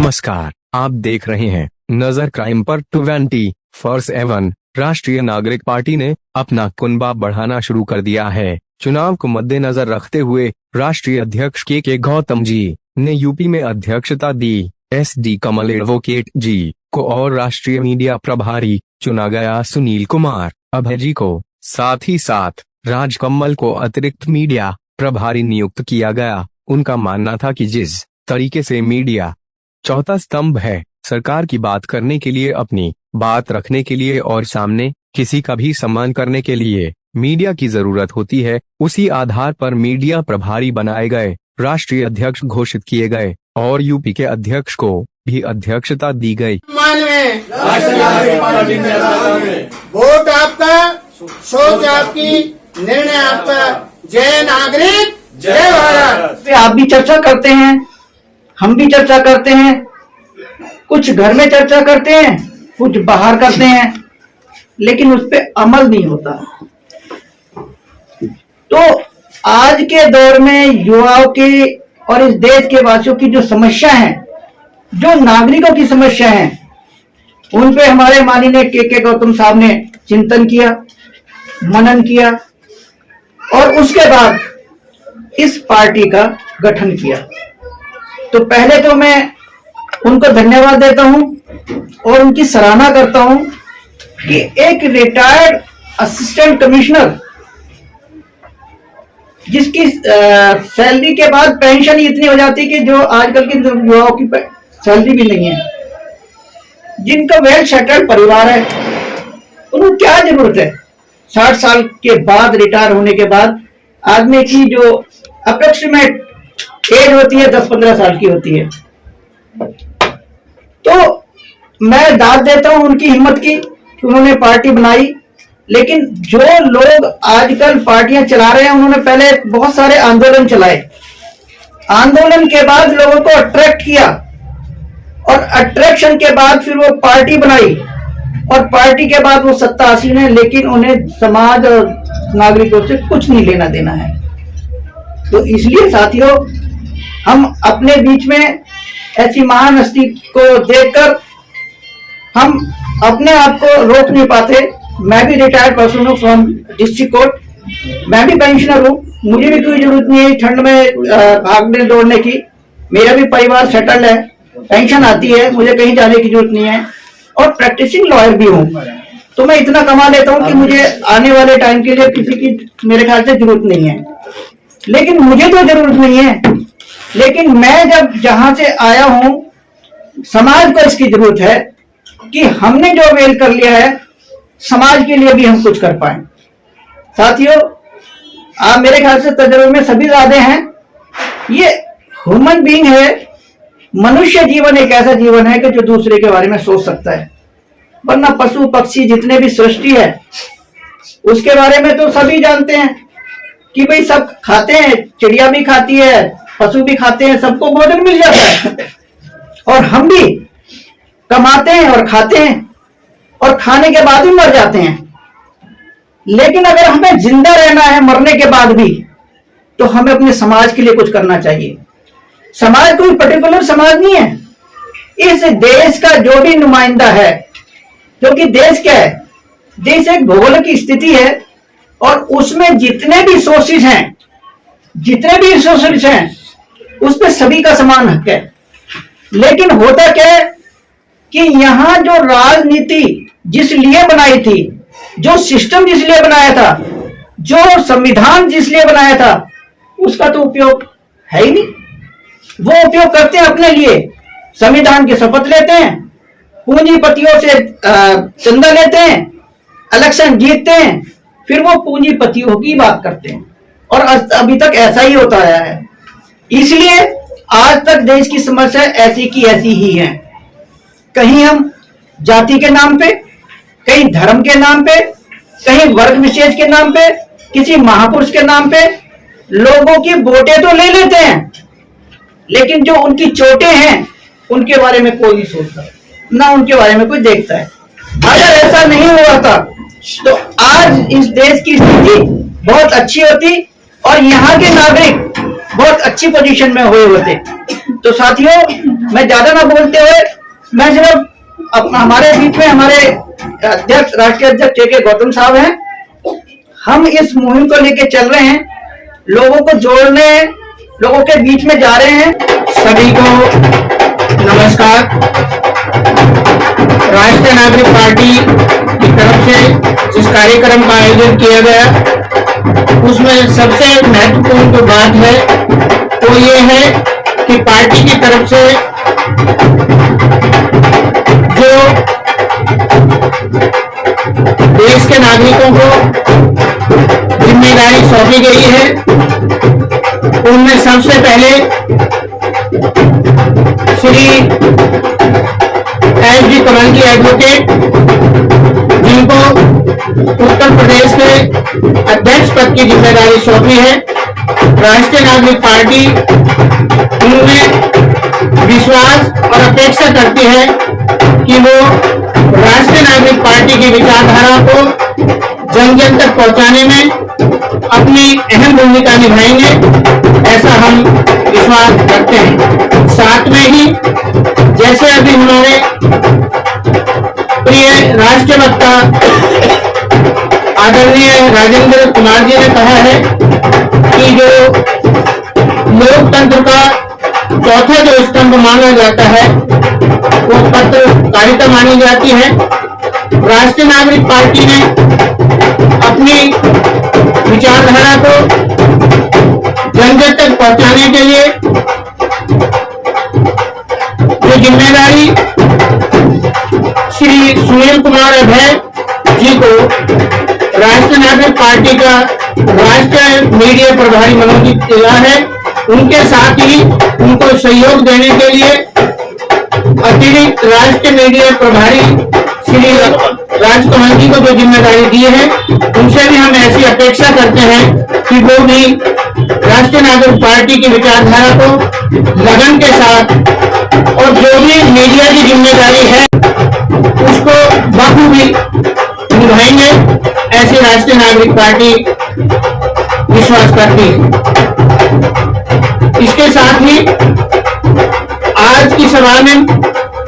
नमस्कार, आप देख रहे हैं नजर क्राइम पर 24/7। राष्ट्रीय नागरिक पार्टी ने अपना कुनबा बढ़ाना शुरू कर दिया है। चुनाव को मद्देनजर रखते हुए राष्ट्रीय अध्यक्ष के गौतम जी ने यूपी में अध्यक्षता दी। SD कमल एडवोकेट जी को और राष्ट्रीय मीडिया प्रभारी चुना गया सुनील कुमार अभय जी को। साथ ही साथ राजकमल को अतिरिक्त मीडिया प्रभारी नियुक्त किया गया। उनका मानना था कि जिस तरीके से मीडिया चौथा स्तंभ है, सरकार की बात करने के लिए, अपनी बात रखने के लिए और सामने किसी का भी सम्मान करने के लिए मीडिया की जरूरत होती है, उसी आधार पर मीडिया प्रभारी बनाए गए, राष्ट्रीय अध्यक्ष घोषित किए गए और यूपी के अध्यक्ष को भी अध्यक्षता दी गई। वोट आपका, सोच आपकी, निर्णय आपका। जय नागरिक, जय भारत। आप भी चर्चा करते हैं, हम भी चर्चा करते हैं, कुछ घर में चर्चा करते हैं, कुछ बाहर करते हैं, लेकिन उस पर अमल नहीं होता। तो आज के दौर में युवाओं की और इस देश के वासियों की जो समस्या है, जो नागरिकों की समस्या है, उन पे हमारे माननीय के गौतम साहब ने चिंतन किया, मनन किया और उसके बाद इस पार्टी का गठन किया। तो पहले तो मैं उनको धन्यवाद देता हूं और उनकी सराहना करता हूं कि एक रिटायर्ड असिस्टेंट कमिश्नर, जिसकी सैलरी के बाद पेंशन ही इतनी हो जाती है कि जो आजकल के युवाओं की सैलरी भी नहीं है, जिनका वेल सेटल्ड परिवार है, उनको क्या जरूरत है 60 साल के बाद, रिटायर होने के बाद आदमी की जो अप्रोक्सीमेट एज होती है 10-15 साल की होती है। तो मैं दाद देता हूं उनकी हिम्मत की कि उन्होंने पार्टी बनाई। लेकिन जो लोग आजकल पार्टियां चला रहे हैं, उन्होंने पहले बहुत सारे आंदोलन चलाए, आंदोलन के बाद लोगों को अट्रैक्ट किया और अट्रैक्शन के बाद फिर वो पार्टी बनाई और पार्टी के बाद वो सत्ता हासिल है, लेकिन उन्हें समाज और नागरिकों से कुछ नहीं लेना देना है। तो इसलिए साथियों, हम अपने बीच में ऐसी महान हस्ती को देखकर हम अपने आप को रोक नहीं पाते। मैं भी रिटायर्ड पर्सन हूँ फ्रॉम डिस्ट्रिक्ट कोर्ट, मैं भी पेंशनर हूँ, मुझे भी कोई जरूरत नहीं है ठंड में भागने दौड़ने की। मेरा भी परिवार सेटल्ड है, पेंशन आती है, मुझे कहीं जाने की जरूरत नहीं है और प्रैक्टिसिंग लॉयर भी हूँ। तो मैं इतना कमा लेता हूँ कि मुझे आने वाले टाइम के लिए किसी की मेरे ख्याल से जरूरत नहीं है। लेकिन मुझे तो जरूरत नहीं है, लेकिन मैं जब जहां से आया हूं, समाज को इसकी जरूरत है कि हमने जो अवेल कर लिया है, समाज के लिए भी हम कुछ कर पाए। साथियों, आप मेरे ख्याल से तजुर्बे में सभी ज्यादा हैं। ये ह्यूमन बीइंग है, मनुष्य जीवन एक ऐसा जीवन है कि जो दूसरे के बारे में सोच सकता है, वरना पशु पक्षी जितने भी सृष्टि है उसके बारे में तो सभी जानते हैं कि भाई सब खाते हैं, चिड़िया भी खाती है, पशु भी खाते हैं, सबको भोजन मिल जाता है और हम भी कमाते हैं और खाते हैं और खाने के बाद भी मर जाते हैं। लेकिन अगर हमें जिंदा रहना है मरने के बाद भी, तो हमें अपने समाज के लिए कुछ करना चाहिए। समाज कोई पर्टिकुलर समाज नहीं है, इस देश का जो भी नुमाइंदा है, क्योंकि देश क्या है, देश एक भौगोलिक स्थिति है और उसमें जितने भी रिसोर्सेज हैं, उस पर सभी का समान हक है। लेकिन होता क्या है कि यहाँ जो राजनीति जिस लिए बनाई थी, जो सिस्टम जिस लिए बनाया था, जो संविधान जिस लिए बनाया था, उसका तो उपयोग है ही नहीं। वो उपयोग करते हैं अपने लिए, संविधान की शपथ लेते हैं, पूंजीपतियों से चंदा लेते हैं, इलेक्शन जीतते हैं, फिर वो पूंजीपतियों की बात करते हैं और अभी तक ऐसा ही होता आया है। इसलिए आज तक देश की समस्या ऐसी की ऐसी ही है। कहीं हम जाति के नाम पे, कहीं धर्म के नाम पे, कहीं वर्ग विशेष के नाम पे, किसी महापुरुष के नाम पे लोगों की वोटें तो ले लेते हैं, लेकिन जो उनकी चोटें हैं उनके बारे में कोई नहीं सोचता, ना उनके बारे में कोई देखता है। अगर ऐसा नहीं हुआ था तो आज इस देश की स्थिति बहुत अच्छी होती और यहाँ के नागरिक बहुत अच्छी पोजीशन में हुए होते। तो साथियों, मैं ज्यादा ना बोलते हुए मैं सिर्फ हमारे बीच में हमारे अध्यक्ष, राष्ट्रीय अध्यक्ष के गौतम साहब हैं। हम इस मुहिम को लेके चल रहे हैं, लोगों को जोड़ने, लोगों के बीच में जा रहे हैं। सभी को नमस्कार। राष्ट्रीय नागरिक पार्टी की तरफ से जिस कार्यक्रम का आयोजन किया गया, उसमें सबसे महत्वपूर्ण जो बात है वो ये है कि पार्टी की तरफ से जो देश के नागरिकों को जिम्मेदारी सौंपी गई है, उनमें सबसे पहले श्री एस.डी. कमल जी एडवोकेट, जिनको उत्तर प्रदेश के अध्यक्ष पद की जिम्मेदारी सौंपी है। राष्ट्रीय नागरिक पार्टी उनमें विश्वास और अपेक्षा करती है कि वो राष्ट्रीय नागरिक पार्टी की विचारधारा को जन जन तक पहुंचाने में अपनी अहम भूमिका निभाएंगे, ऐसा हम विश्वास रखते हैं। साथ में ही जैसे अभी हमारे प्रिय राष्ट्रीय वक्ता आदरणीय राजेंद्र कुमार जी ने कहा है कि जो लोकतंत्र का चौथा जो स्तंभ माना जाता है वो पत्रकारिता मानी जाती है। राष्ट्रीय नागरिक पार्टी ने अपनी विचारधारा को जन जन तक पहुंचाने के लिए जो जिम्मेदारी श्री सुनील कुमार अभय जी को राष्ट्रीय नागरिक पार्टी का राष्ट्रीय मीडिया प्रभारी मनोनीत किया है, उनके साथ ही उनको सहयोग देने के लिए अतिरिक्त राष्ट्रीय मीडिया प्रभारी श्री राजकमल जी को जो जिम्मेदारी दी है, उनसे भी हम ऐसी अपेक्षा करते हैं कि वो भी राष्ट्रीय नागरिक पार्टी की विचारधारा को लगन के साथ और जो भी मीडिया की जिम्मेदारी है उसको बखूबी निभाएंगे, ऐसी राष्ट्रीय नागरिक पार्टी विश्वास करती है। इसके साथ ही आज की सभा में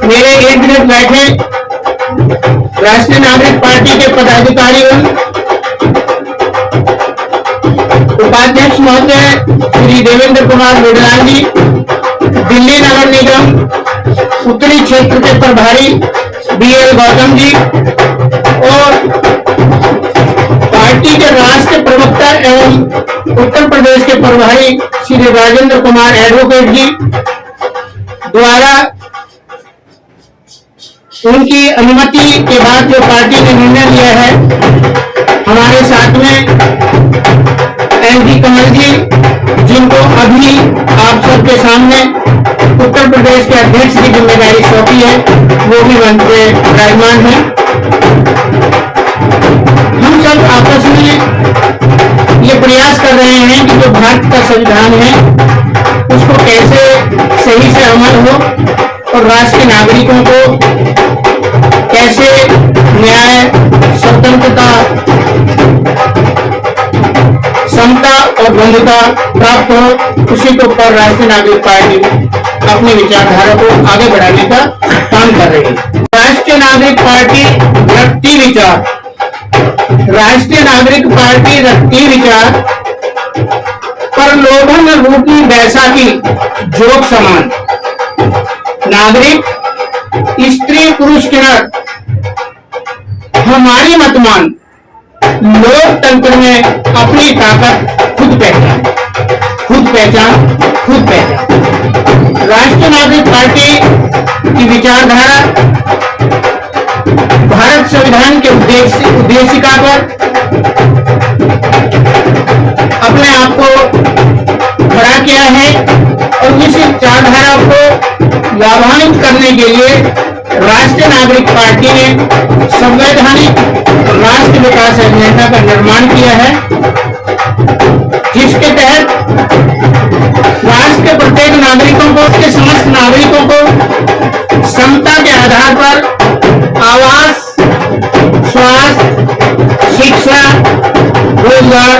मेरे इर्द गिर्द बैठे राष्ट्रीय नागरिक पार्टी के पदाधिकारी उपाध्यक्ष महोदय श्री देवेंद्र कुमार मुडलाल जी, दिल्ली नगर निगम उत्तरी क्षेत्र के प्रभारी बी.एल. गौतम जी और पार्टी के राष्ट्रीय प्रवक्ता एवं उत्तर प्रदेश के प्रभारी श्री राजेंद्र कुमार एडवोकेट जी द्वारा उनकी अनुमति के बाद जो पार्टी ने निर्णय लिया है, हमारे साथ में एस.डी. कमल जी, जिनको अभी आप सबके सामने उत्तर प्रदेश के अध्यक्ष की जिम्मेदारी सौंपी है, वो भी मंच पे विराजमान है। हम सब आपस में ये प्रयास कर रहे हैं कि जो भारत का संविधान है उसको कैसे सही से अमल हो और राष्ट्र के नागरिकों को कैसे न्याय, स्वतंत्रता, समता और बंधुता प्राप्त हो, उसी के ऊपर राष्ट्रीय नागरिक पार्टी अपनी विचारधारा को आगे बढ़ाने का काम कर रही है। राष्ट्रीय नागरिक पार्टी रखती विचार, राष्ट्रीय नागरिक पार्टी रखती विचार प्रलोभन रूपी बैसाखी जोक समान। नागरिक स्त्री पुरुष किन्नर हमारी मतमान, लोकतंत्र में अपनी ताकत खुद पहचान, खुद पहचान, खुद पहचान। राष्ट्रीय नागरिक पार्टी की विचारधारा भारत संविधान के उद्देशिका पर अपने आप को खड़ा किया है और इस विचारधारा को लाभान्वित करने के लिए राष्ट्रीय नागरिक पार्टी ने संवैधानिक राष्ट्र विकास एजेंडा का निर्माण किया है, जिसके तहत राष्ट्र के प्रत्येक नागरिकों को, उसके समस्त नागरिकों को समता के आधार पर आवास, स्वास्थ्य, शिक्षा, रोजगार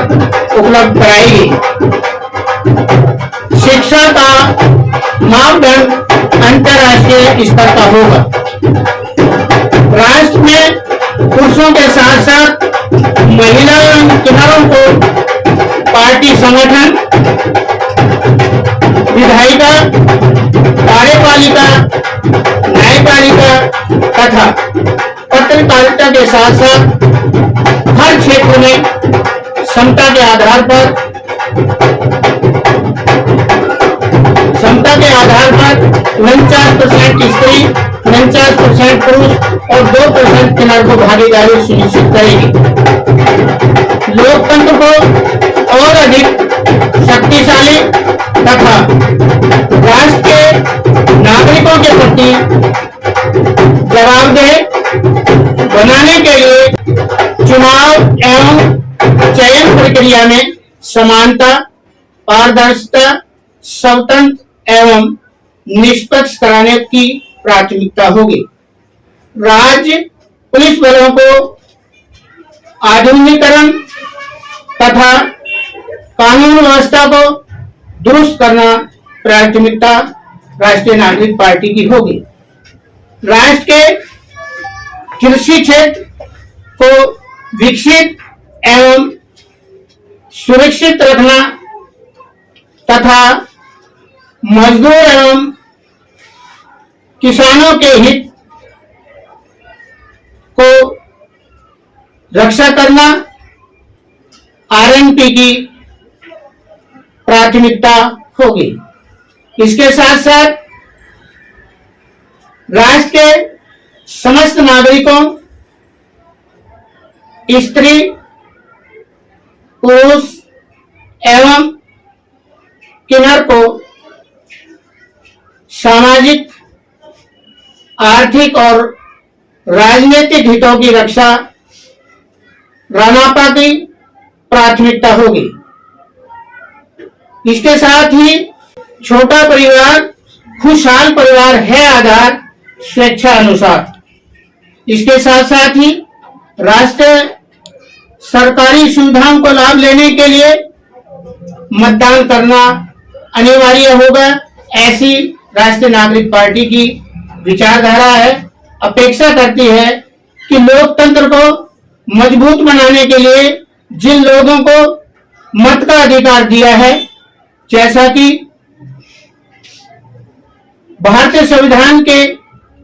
उपलब्ध कराएगी। शिक्षा का मापदंड अंतर्राष्ट्रीय स्तर का होगा। राष्ट्र में पुरुषों के साथ साथ महिला किन्नरों को पार्टी संगठन, विधायिका, कार्यपालिका, न्यायपालिका तथा पत्रकारिता के साथ साथ हर क्षेत्र में समता के आधार पर 49% स्त्री, 49% पुरुष और 2% किन्नर को भागीदारी सुनिश्चित करेगी। लोकतंत्र को और अधिक शक्तिशाली तथा राष्ट्र के नागरिकों के प्रति जवाबदेह बनाने के लिए चुनाव एवं चयन प्रक्रिया में समानता, पारदर्शिता, स्वतंत्र एवं निष्पक्ष कराने की प्राथमिकता होगी। राज्य पुलिस बलों को आधुनिकीकरण तथा कानून व्यवस्था को दुरुस्त करना प्राथमिकता राष्ट्रीय नागरिक पार्टी की होगी। राष्ट्र के कृषि क्षेत्र को विकसित एवं सुरक्षित रखना तथा मजदूर एवं किसानों के हित को रक्षा करना आरएनपी की प्राथमिकता होगी। इसके साथ साथ राष्ट्र के समस्त नागरिकों, स्त्री, पुरुष एवं किन्नर को सामाजिक, आर्थिक और राजनीतिक हितों की रक्षा रानापा की प्राथमिकता होगी। इसके साथ ही छोटा परिवार खुशहाल परिवार है आधार स्वेच्छा अनुसार। इसके साथ साथ ही राष्ट्रीय सरकारी सुविधाओं को लाभ लेने के लिए मतदान करना अनिवार्य होगा। ऐसी राष्ट्रीय नागरिक पार्टी की विचारधारा है। अपेक्षा करती है कि लोकतंत्र को मजबूत बनाने के लिए जिन लोगों को मत का अधिकार दिया है, जैसा कि भारतीय संविधान के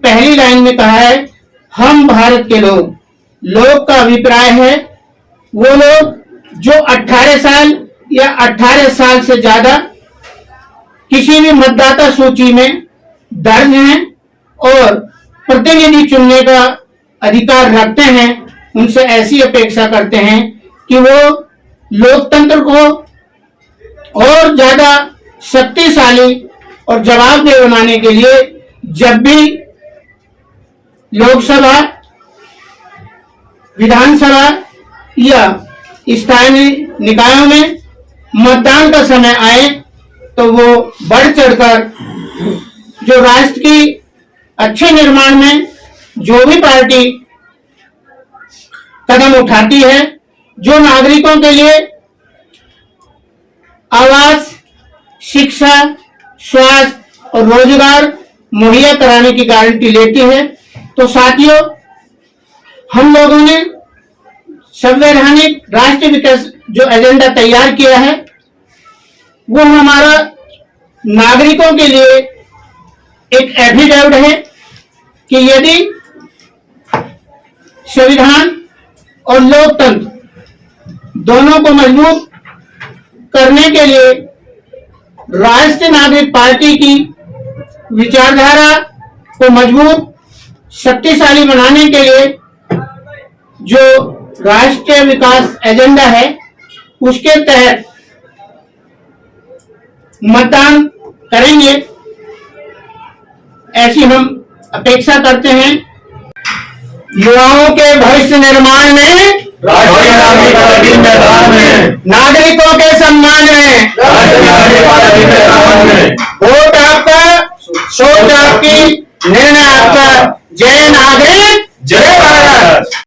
पहली लाइन में कहा है, हम भारत के लोग, लोग का अभिप्राय है वो लोग जो 18 साल या 18 साल से ज्यादा किसी भी मतदाता सूची में दर्ज हैं और प्रतिनिधि चुनने का अधिकार रखते हैं। उनसे ऐसी अपेक्षा करते हैं कि वो लोकतंत्र को और ज्यादा शक्तिशाली और जवाबदेह बनाने के लिए जब भी लोकसभा, विधानसभा या स्थानीय निकायों में मतदान का समय आए तो वो बढ़ चढ़कर जो राष्ट्र की अच्छे निर्माण में जो भी पार्टी कदम उठाती है, जो नागरिकों के लिए आवास, शिक्षा, स्वास्थ्य और रोजगार मुहैया कराने की गारंटी लेती है, तो साथियों हम लोगों ने संवैधानिक राष्ट्रीय विकास जो एजेंडा तैयार किया है वो हमारा नागरिकों के लिए एक एफिडेविट है कि यदि संविधान और लोकतंत्र दोनों को मजबूत करने के लिए राष्ट्रीय नागरिक पार्टी की विचारधारा को मजबूत शक्तिशाली बनाने के लिए जो राष्ट्रीय विकास एजेंडा है उसके तहत मतदान करेंगे, ऐसी हम अपेक्षा करते हैं। युवाओं के भविष्य निर्माण में राष्ट्रीय नागरिक पार्टी मैदान में, नागरिकों के सम्मान में, राष्ट्रीय नागरिक पार्टी मैदान में। वोट आपका, सोच आपकी, निर्णय आपका। जय नागरिक।